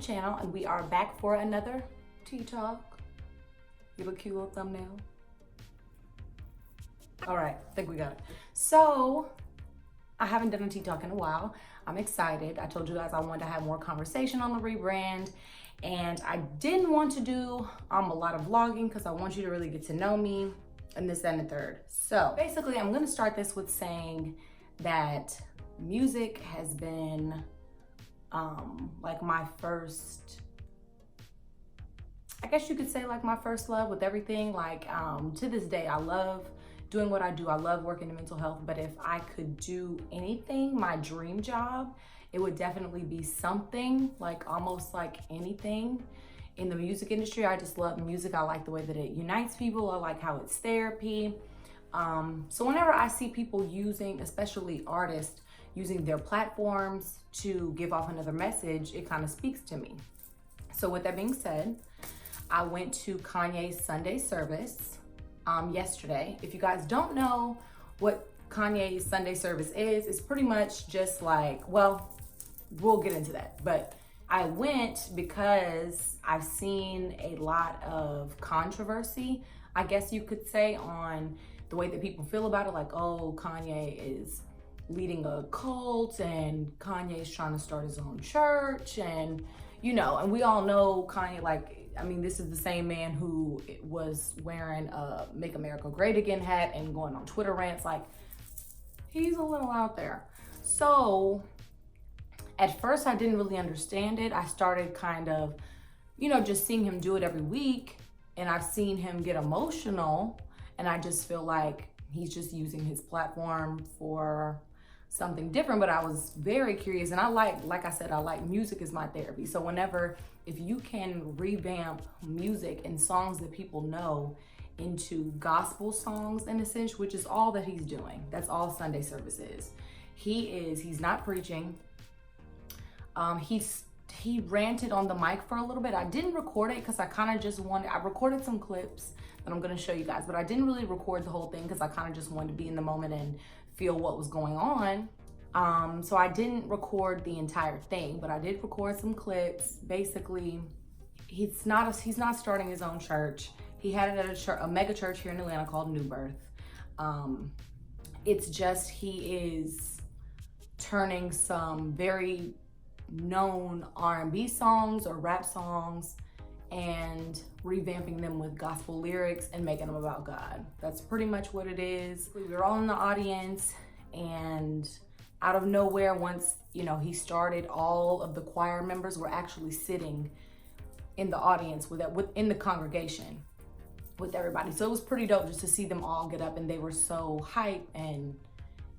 channel, and we are back for another tea talk. Give a cute little thumbnail. All right, I think we got it. So I haven't done a tea talk in a while. I'm excited. I told you guys I wanted to have more conversation on the rebrand, and I didn't want to do a lot of vlogging because I want you to really get to know me and this, that, and the third. So basically, I'm gonna start this with saying that music has been like my first, I guess you could say like my first love with everything. Like to this day, I love doing what I do. I love working in mental health, but if I could do anything, my dream job, it would definitely be something like almost like anything in the music industry. I just love music. I like the way that it unites people. I like how it's therapy. So whenever I see people using, especially artists, using their platforms to give off another message, it kind of speaks to me. So with that being said, I went to Kanye's Sunday service yesterday. If you guys don't know what Kanye's Sunday service is, it's pretty much just like, well, we'll get into that. But I went because I've seen a lot of controversy, I guess you could say, on the way that people feel about it. Like, oh, Kanye is leading a cult and Kanye's trying to start his own church, and you know, and we all know Kanye, like, I mean, this is the same man who was wearing a Make America Great Again hat and going on Twitter rants. Like, he's a little out there. So at first I didn't really understand it. I started kind of, you know, just seeing him do it every week, and I've seen him get emotional, and I just feel like he's just using his platform for something different. But I was very curious, and I like I said, I like music is my therapy. So whenever, if you can revamp music and songs that people know into gospel songs in a sense, which is all that he's doing. That's all Sunday service is. He's not preaching. He ranted on the mic for a little bit. I didn't record it because I kind of just wanted, I recorded some clips that I'm gonna show you guys, but I didn't really record the whole thing because I kind of just wanted to be in the moment and feel what was going on. So I didn't record the entire thing, but I did record some clips. Basically, he's not starting his own church. He had it at a mega church here in Atlanta called New Birth. It's just he is turning some very known R&B songs or rap songs and revamping them with gospel lyrics and making them about God. That's pretty much what it is. We were all in the audience, and out of nowhere, once, you know, he started, all of the choir members were actually sitting in the audience within the congregation with everybody. So it was pretty dope just to see them all get up, and they were so hype and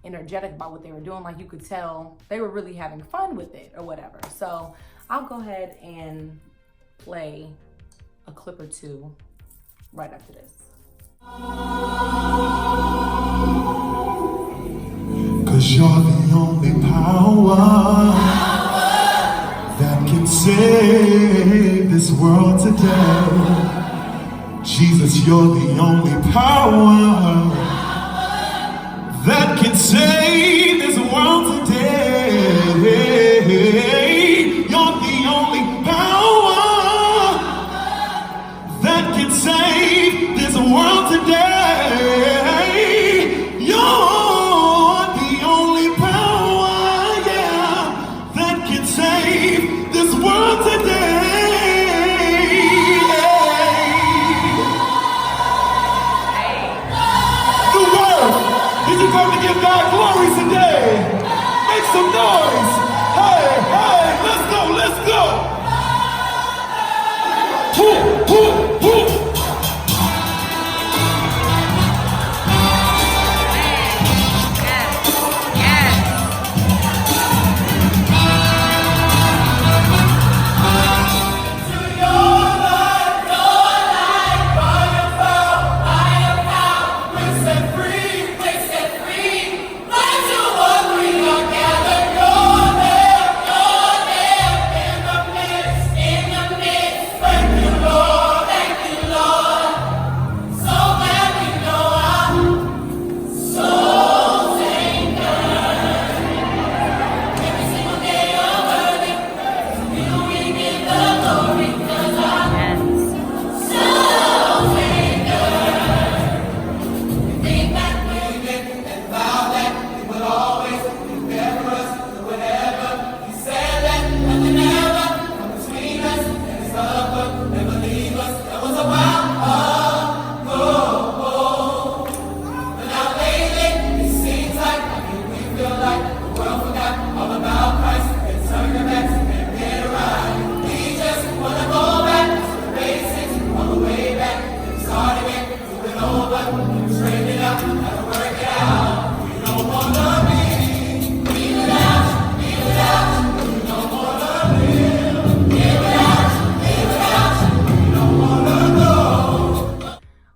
energetic about what they were doing. Like, you could tell they were really having fun with it or whatever. So I'll go ahead and play a clip or two right after this. 'Cause you're the only power that can save this world today. Jesus, you're the only power that can save this world today. You're the only power that can save this world today. You're the only power, yeah, that can save this world today. The world, did you come to give God glory today? Make some noise. Hey, hey, let's go, let's go. Woo, woo, woo. All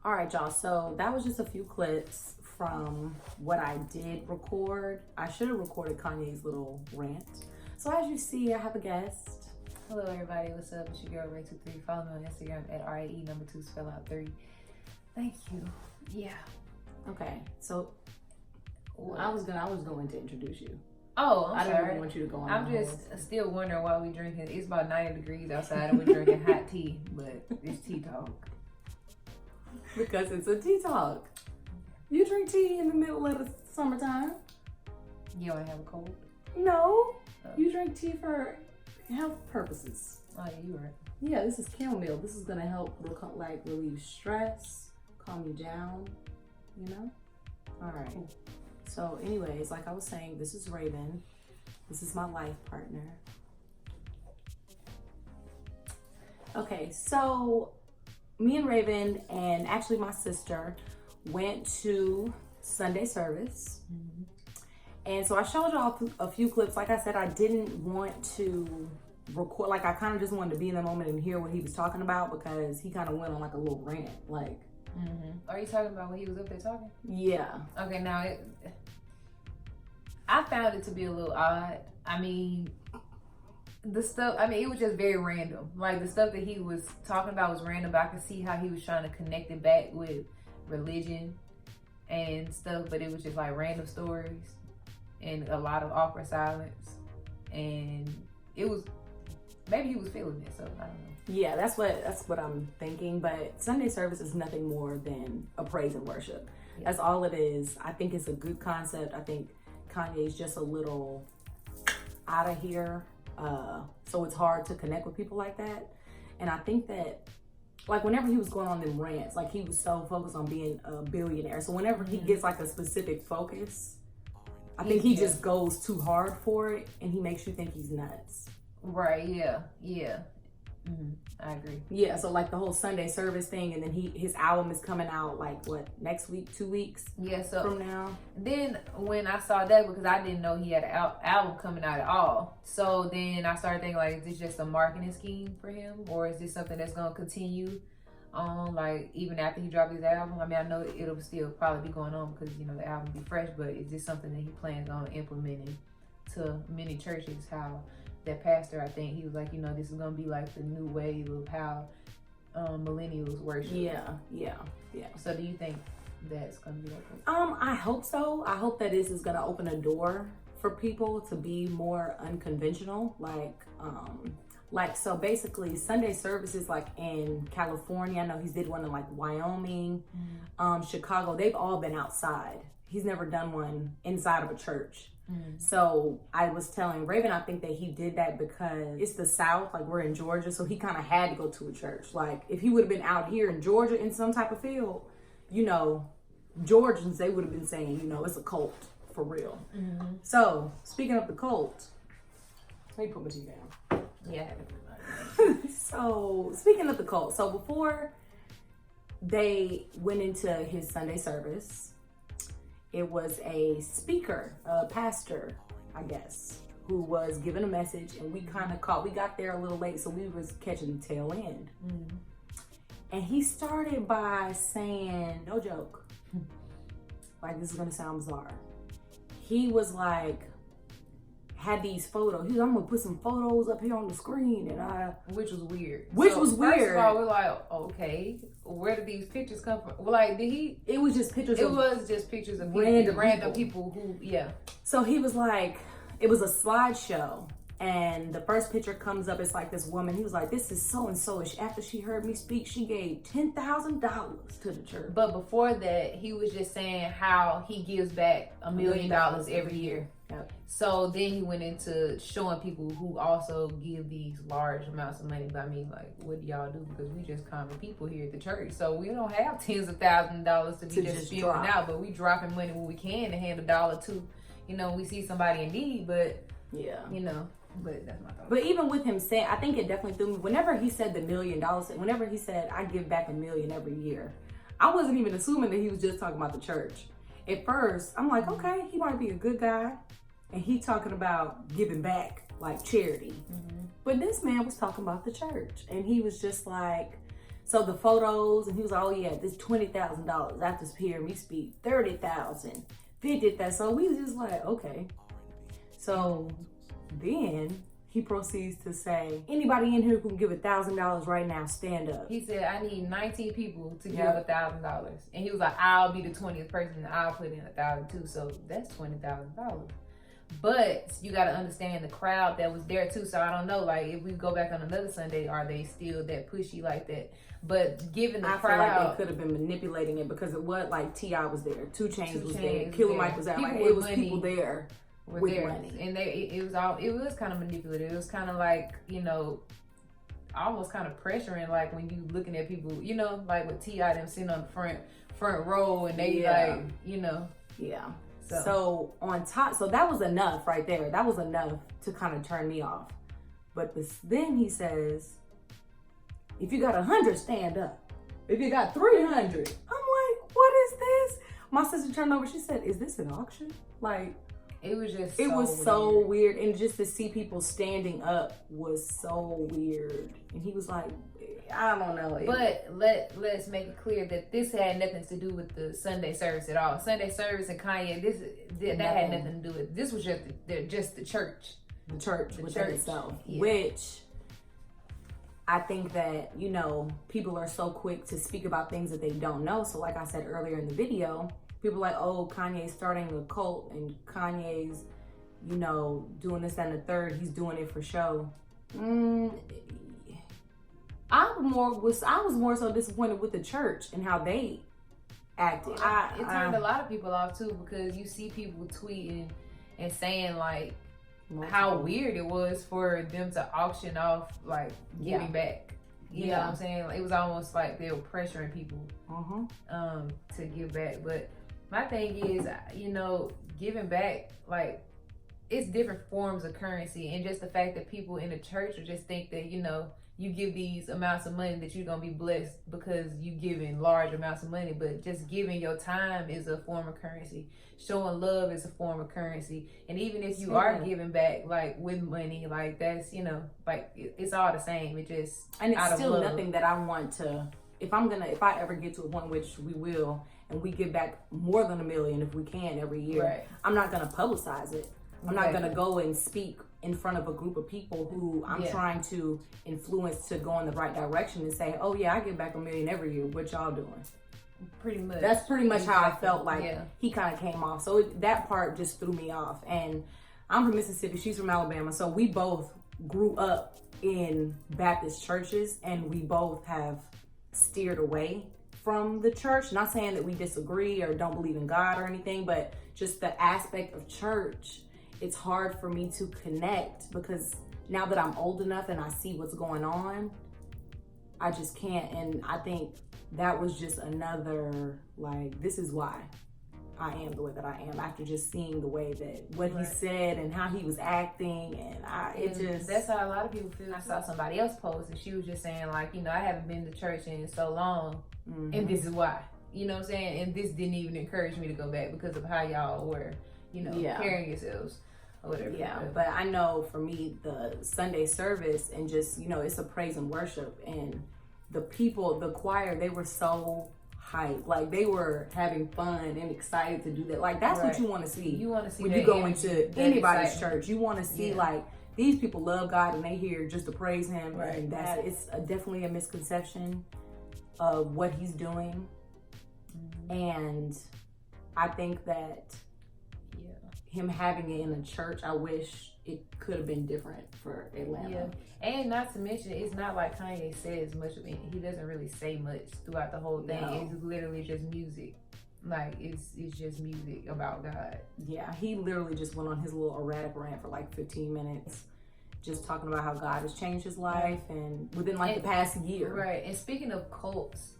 right, y'all, so that was just a few clips from what I did record. I should have recorded Kanye's little rant. So as you see, I have a guest. Hello everybody, what's up? It's your girl Ray23. Follow me on Instagram at RAE number 2 spell out 3. Thank you. Yeah. Okay, so I was going to introduce you. Oh, I didn't want you to go on. I'm just still wondering why we drinking. It's about 90 degrees outside and we're drinking hot tea, but it's tea talk. Because it's a tea talk. You drink tea in the middle of the summertime? You don't have a cold? No. You drink tea for health purposes. Oh yeah, you right. Yeah, this is chamomile. This is gonna help relieve stress, calm you down, you know? All right. So anyways, like I was saying, this is Raven. This is my life partner. Okay, so me and Raven and actually my sister went to Sunday service. Mm-hmm. And so I showed y'all a few clips. Like I said, I didn't want to record, like I kind of just wanted to be in the moment and hear what he was talking about because he kind of went on like a little rant, like. Mm-hmm. Are you talking about when he was up there talking? Yeah. Okay, now I found it to be a little odd. I mean, it was just very random. Like the stuff that he was talking about was random, but I could see how he was trying to connect it back with religion and stuff, but it was just like random stories and a lot of awkward silence. And it was, maybe he was feeling it, so I don't know. Yeah, that's what I'm thinking. But Sunday service is nothing more than a praise and worship. Yeah. That's all it is. I think it's a good concept. I think Kanye's just a little out of here. So it's hard to connect with people like that. And I think that, like, whenever he was going on them rants, like, he was so focused on being a billionaire. So whenever he gets, like, a specific focus, I think he just goes too hard for it, and he makes you think he's nuts. Right, yeah. Mm-hmm. I agree. Yeah, so, like, the whole Sunday service thing, and then his album is coming out, like, what, next week, 2 weeks from now? Then when I saw that, because I didn't know he had an album coming out at all, so then I started thinking, like, is this just a marketing scheme for him, or is this something that's going to continue on, like, even after he dropped his album? I mean, I know it'll still probably be going on because, you know, the album be fresh, but is this something that he plans on implementing to many churches? How that pastor, I think he was like, you know, this is gonna be like the new wave of how millennials worship. Yeah. So do you think that's gonna be like that? I hope so. I hope that this is gonna open a door for people to be more unconventional. Like so basically Sunday services, like in California, I know he's did one in like Wyoming, Chicago, they've all been outside. He's never done one inside of a church. So I was telling Raven, I think that he did that because it's the South, like we're in Georgia, so he kind of had to go to a church. Like if he would have been out here in Georgia in some type of field, you know, Georgians, they would have been saying, you know, it's a cult for real. Mm-hmm. So speaking of the cult, let me put my tea down. Yeah. So speaking of the cult, so before they went into his Sunday service, it was a speaker, a pastor, I guess, who was giving a message, and we got there a little late, so we was catching the tail end. Mm-hmm. And he started by saying, no joke, like this is gonna sound bizarre. He was like, had these photos. He was, I'm gonna put some photos up here on the screen, and which was weird. First of all, we're like, okay, where did these pictures come from? Like, did he? It was just pictures. It was just pictures of random people who, yeah. So he was like, it was a slideshow, and the first picture comes up. It's like this woman. He was like, this is so and so. After she heard me speak, she gave $10,000 to the church. But before that, he was just saying how he gives back $1 million every year. Yep. So then he went into showing people who also give these large amounts of money. But I mean, like, what do y'all do? Because we just common people here at the church. So we don't have tens of thousands of dollars to be just spewing out. But we dropping money when we can to hand $1 to, you know, we see somebody in need. But, yeah, you know, but that's my thought. But even with him saying, I think it definitely threw me. Whenever he said the $1 million, whenever he said, I give back $1 million every year, I wasn't even assuming that he was just talking about the church. At first, I'm like, okay, he might be a good guy. And he talking about giving back, like charity. But this man was talking about the church. And he was just like, so the photos, and he was like, oh yeah, this $20,000 after hearing me speak, 30,000, 50,000. So we was just like, okay. So then he proceeds to say, anybody in here who can give $1,000 right now, stand up. He said, I need 19 people to give $1,000. And he was like, I'll be the 20th person and I'll put in 1,000 too. So that's $20,000. But you got to understand the crowd that was there too. So I don't know, like if we go back on another Sunday, are they still that pushy like that? But given the crowd, feel like they could have been manipulating it because it was like T.I. was there, 2 Chainz was there, Killer Mike was there. Like it was people there with money, and it was kind of manipulative. It was kind of like, you know, almost kind of pressuring, like when you looking at people, you know, like with T.I. them sitting on the front row and they like, you know, So on top, so that was enough right there. That was enough to kind of turn me off. But then he says, if you got 100, stand up. If you got 300, I'm like, what is this? My sister turned over, she said, is this an auction? Like, it was just so weird. And just to see people standing up was so weird. And he was like, I don't know. But let's make it clear that this had nothing to do with the Sunday service at all. Sunday service and Kanye, that had nothing to do with it. This was just the church. The church within itself. Which I think that, you know, people are so quick to speak about things that they don't know. So like I said earlier in the video, people are like, oh, Kanye's starting a cult and Kanye's, you know, doing this and the third. He's doing it for show. I was more so disappointed with the church and how they acted. It turned a lot of people off too, because you see people tweeting and saying like how weird it was for them to auction off like giving back. You know what I'm saying? Like, it was almost like they were pressuring people to give back. But my thing is, you know, giving back, like, it's different forms of currency, and just the fact that people in the church will just think that, you know, you give these amounts of money that you're gonna be blessed because you giving large amounts of money, but just giving your time is a form of currency. Showing love is a form of currency. And even if you are giving back like with money, like that's, you know, like it's all the same. It just, and it's still nothing that I want to, if I ever get to a point, which we will, and we give back more than $1 million if we can every year, I'm not gonna publicize it. I'm not gonna go and speak in front of a group of people who I'm trying to influence to go in the right direction and say, oh yeah, I give back $1 million every year. What y'all doing? Pretty much. That's pretty much how I felt like he kind of came off. So that part just threw me off. And I'm from Mississippi. She's from Alabama. So we both grew up in Baptist churches, and we both have steered away from the church. Not saying that we disagree or don't believe in God or anything, but just the aspect of church, it's hard for me to connect, because now that I'm old enough and I see what's going on, I just can't. And I think that was just another, like, this is why I am the way that I am, after just seeing the way that what he said and how he was acting. And that's how a lot of people feel. I saw somebody else post and she was just saying, like, you know, I haven't been to church in so long, and this is why, you know what I'm saying? And this didn't even encourage me to go back because of how y'all were, you know, carrying yourselves. Or whatever. Yeah, but I know for me, the Sunday service and just, you know, it's a praise and worship, and the people, the choir, they were so hyped. Like, they were having fun and excited to do that. Like, that's what you want to see. You want to see when you go into anybody's church. You want to see like, these people love God and they here just to praise him. And it's definitely a misconception of what he's doing. And I think that him having it in a church, I wish it could have been different for Atlanta. And not to mention, it's not like Kanye says much of it. He doesn't really say much throughout the whole thing. It's literally just music. Like, it's just music about God. Yeah, he literally just went on his little erratic rant for like 15 minutes, just talking about how God has changed his life and within like the past year. Right, and speaking of cults,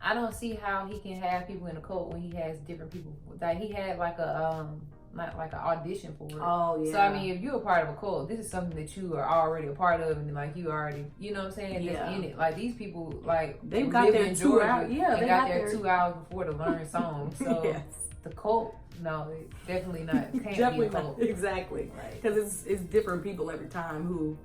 I don't see how he can have people in a cult when he has different people. Like, he had like a not like an audition for it. Oh yeah. So I mean, if you're a part of a cult, this is something that you are already a part of, and like you already, you know what I'm saying, just in it. Like these people, like they've got their 2 hours. Yeah, they got there 2 hours before to learn songs. So yes. the cult, no, definitely not. Can't Definitely be a cult. not. Exactly. Because it's different people every time who.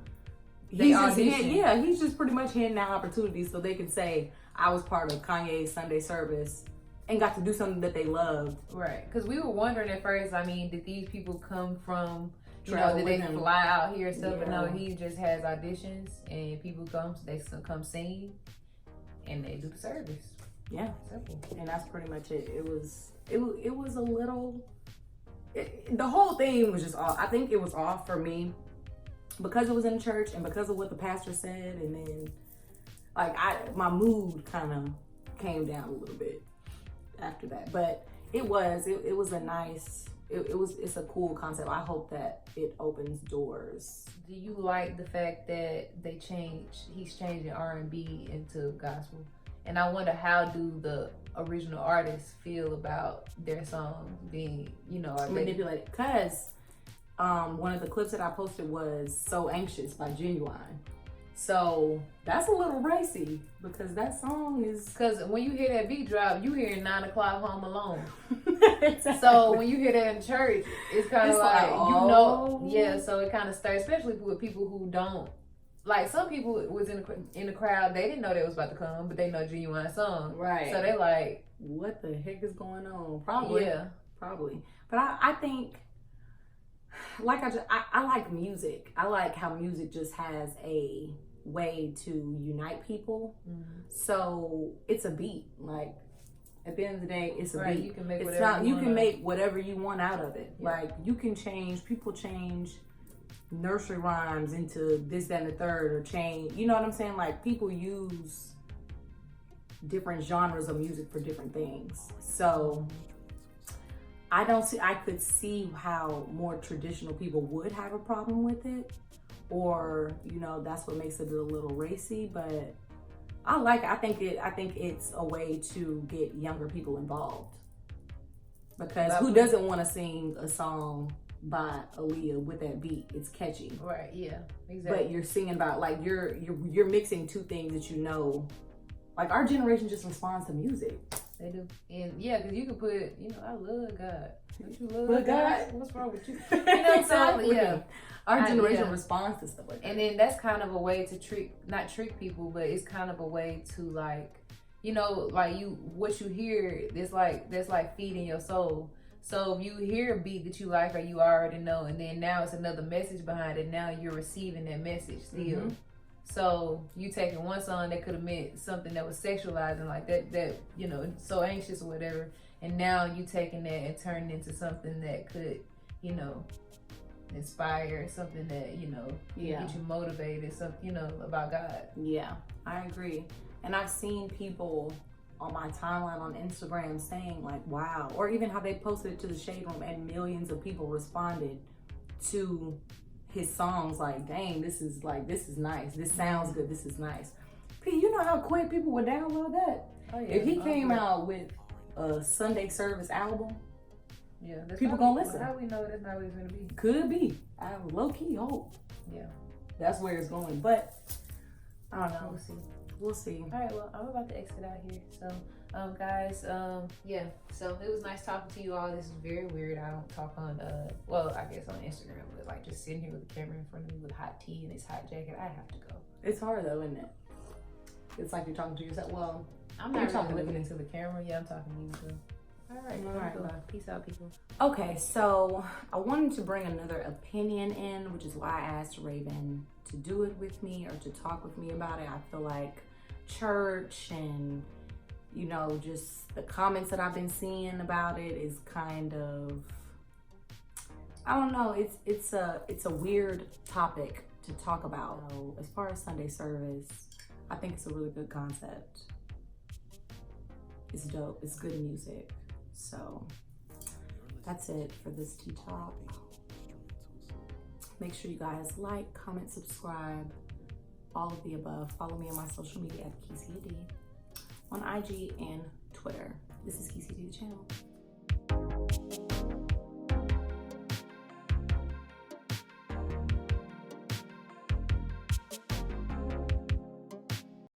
He's just pretty much handing out opportunities so they can say, I was part of Kanye's Sunday service and got to do something that they loved. Right. Because we were wondering at first, I mean, did these people come from, did they him. fly out here and stuff? But no, he just has auditions and people come, they come sing and they do the service. Yeah. Simple. And that's pretty much it. It was a little, the whole thing was just off. I think it was off for me because it was in church and because of what the pastor said. And then like my mood kind of came down a little bit after that, but it was a nice, it's a cool concept. I hope that it opens doors. Do you like the fact that he's changing R&B into gospel? And I wonder, how do the original artists feel about their songs being, manipulated? Because one of the clips that I posted was So Anxious by Genuine. So that's a little racy because that song is. Because when you hear that beat drop, you hear 9 o'clock Home Alone. Exactly. So when you hear that in church, it's kind of like, oh. so it kind of starts, especially with people who don't. Like some people was in the crowd, they didn't know they was about to come, but they know Genuine song. Right. So they like, what the heck is going on? Probably. Yeah. Probably. But I think, like I like music. I like how music just has a way to unite people. Mm-hmm. So it's a beat. Like at the end of the day, it's a beat. You can make whatever you want out of it. Yeah. Like people change nursery rhymes into this, that, and the third, or change. You know what I'm saying? Like people use different genres of music for different things. So I could see how more traditional people would have a problem with it, or that's what makes it a little racy. But I think it's a way to get younger people involved, because who doesn't want to sing a song by Aaliyah with that beat? It's catchy, right? Yeah, exactly. But you're singing about, like, you're mixing two things that like our generation just responds to music. They do. And yeah, because you can put, I love God. Don't you love God? What's wrong with you? Exactly. Yeah. Our generation responds to stuff like that. And then that's kind of a way to not trick people, but it's kind of a way to like, what you hear, that's like feeding your soul. So if you hear a beat that you like or you already know, and then now it's another message behind it, now you're receiving that message still. Mm-hmm. So you taking one song that could have meant something that was sexualizing, like that So Anxious or whatever, and now you taking that and turning it into something that could, inspire, something that, get you motivated, something, about God. Yeah, I agree. And I've seen people on my timeline on Instagram saying like, wow, or even how they posted it to the Shade Room and millions of people responded to his songs like, dang, this is nice. This sounds good. This is nice. P, you know how quick people would download that? Oh, yeah. If he came out with a Sunday service album, yeah, people gonna listen. How we know that's not what it's gonna be? Could be. I low key hope. Yeah, that's where it's going. But I don't know. We'll see. All right. Well, I'm about to exit out here. So, guys, yeah. So it was nice talking to you all. This is very weird. I don't talk on, I guess on Instagram, but like just sitting here with the camera in front of me with hot tea and this hot jacket, I have to go. It's hard though, isn't it? It's like you're talking to yourself. Well, I'm not really looking into the camera. Yeah, I'm talking to you too. All right. Bye. Peace out, people. Okay, so I wanted to bring another opinion in, which is why I asked Raven to do it with me or to talk with me about it. I feel like church and just the comments that I've been seeing about it is kind of, I don't know, it's a weird topic to talk about. So as far as Sunday service, I think it's a really good concept. It's dope. It's good music. So that's it for this tea talk. Make sure you guys like, comment, subscribe, all of the above. Follow me on my social media at KissiaDee on IG and Twitter. This is KissiaDee, the channel.